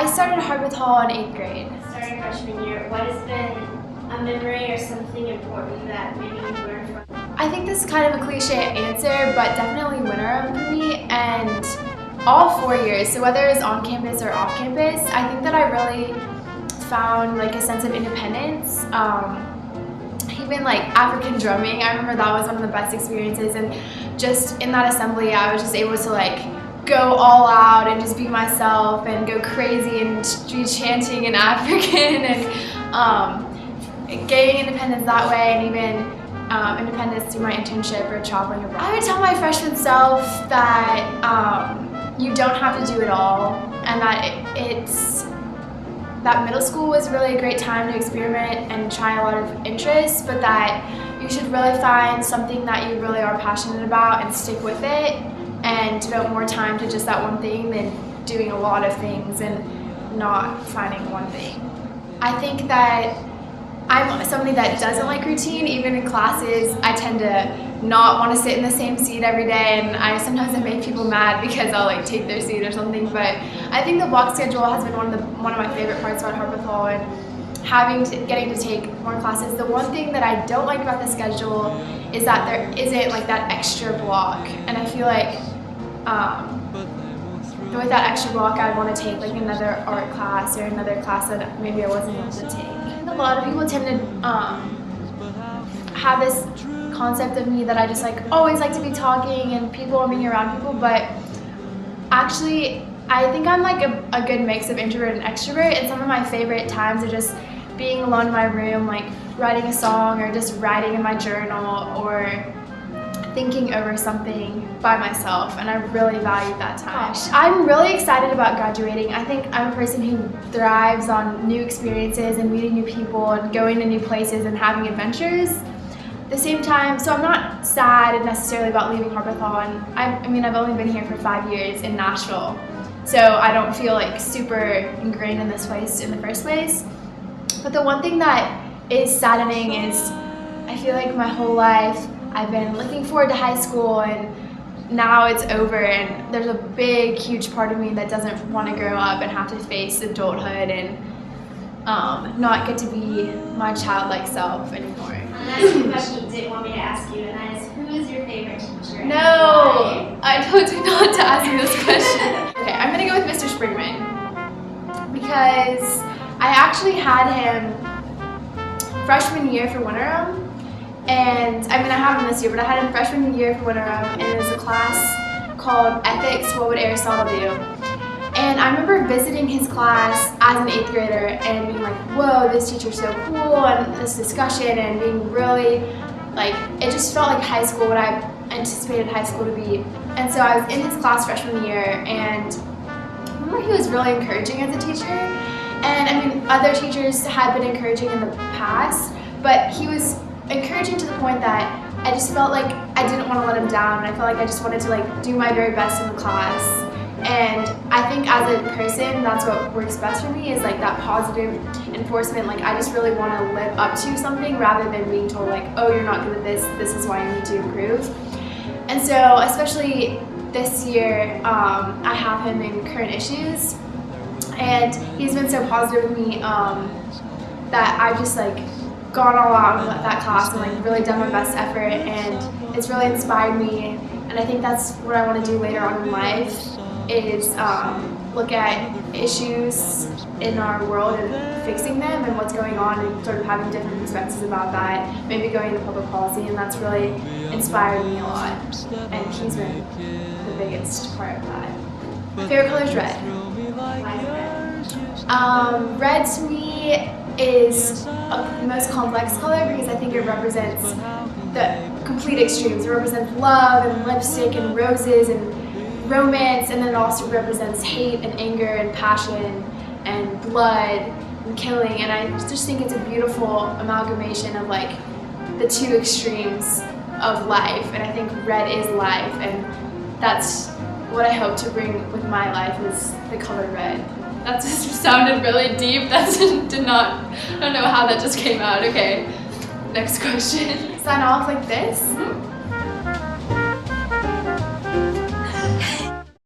I started Harpeth Hall in 8th grade. Starting freshman year, what has been a memory or something important that maybe you learned from? I think this is kind of a cliche answer, but definitely Winterim for me, and all 4 years, so whether it was on campus or off campus, I think that I really found like a sense of independence. Even like African drumming, I remember that was one of the best experiences, and just in that assembly I was just able to like go all out and just be myself and go crazy and be chanting in African and gaining independence that way, and even independence through my internship or traveling abroad. I would tell my freshman self that you don't have to do it all, and that that middle school was really a great time to experiment and try a lot of interests, but that you should really find something that you really are passionate about and stick with it, and devote more time to just that one thing than doing a lot of things and not finding one thing. I think that I'm somebody that doesn't like routine. Even in classes, I tend to not want to sit in the same seat every day, and sometimes I make people mad because I'll like take their seat or something. But I think the block schedule has been one of my favorite parts about Harpeth Hall, and getting to take more classes. The one thing that I don't like about the schedule is that there isn't like that extra block, and I feel like with that extra block I'd want to take like another art class or another class that maybe I wasn't able to take. A lot of people tend to have this concept of me that I just like always like to be talking and being around people, but actually I think I'm like a good mix of introvert and extrovert, and some of my favorite times are just being alone in my room, like writing a song or just writing in my journal or thinking over something by myself, and I really value that time. I'm really excited about graduating. I think I'm a person who thrives on new experiences and meeting new people and going to new places and having adventures. At the same time, so I'm not sad necessarily about leaving Harpeth Hall, and I mean I've only been here for 5 years in Nashville, so I don't feel like super ingrained in this place in the first place. But the one thing that is saddening is I feel like my whole life I've been looking forward to high school, and now it's over, and there's a big, huge part of me that doesn't want to grow up and have to face adulthood and not get to be my childlike self anymore. That's a question you didn't want me to ask you, and that is, who is your favorite teacher? No! I told you not to ask me this question. Okay, I'm going to go with Mr. Springman, because I actually had him freshman year for Winterim. And I mean, I have him this year, but I had him freshman year for Winterim, and it was a class called Ethics, What Would Aristotle Do? And I remember visiting his class as an 8th grader and being like, whoa, this teacher's so cool, and this discussion, and being really, like, it just felt like high school, what I anticipated high school to be. And so I was in his class freshman year, and I remember he was really encouraging as a teacher. And I mean, other teachers had been encouraging in the past, but he was encouraging to the point that I just felt like I didn't want to let him down, and I felt like I just wanted to like do my very best in the class. And I think as a person, that's what works best for me, is like that positive enforcement. Like I just really want to live up to something rather than being told like, oh, you're not good at this, this is why you need to improve. And so especially this year, I have him in Current Issues, and he's been so positive with me that I've just like gone all out in that class and like really done my best effort, and it's really inspired me. And I think that's what I want to do later on in life, is look at issues in our world and fixing them and what's going on, and sort of having different perspectives about that, maybe going into public policy, and that's really inspired me a lot, and he's been the biggest part of that. My favorite color is red. Red to me is the most complex color because I think it represents the complete extremes. It represents love and lipstick and roses and romance, and then it also represents hate and anger and passion and blood and killing, and I just think it's a beautiful amalgamation of like the two extremes of life, and I think red is life, and that's what I hope to bring with my life, is the color red. That just sounded really deep. I don't know how that just came out. Okay, next question. Sign off like this.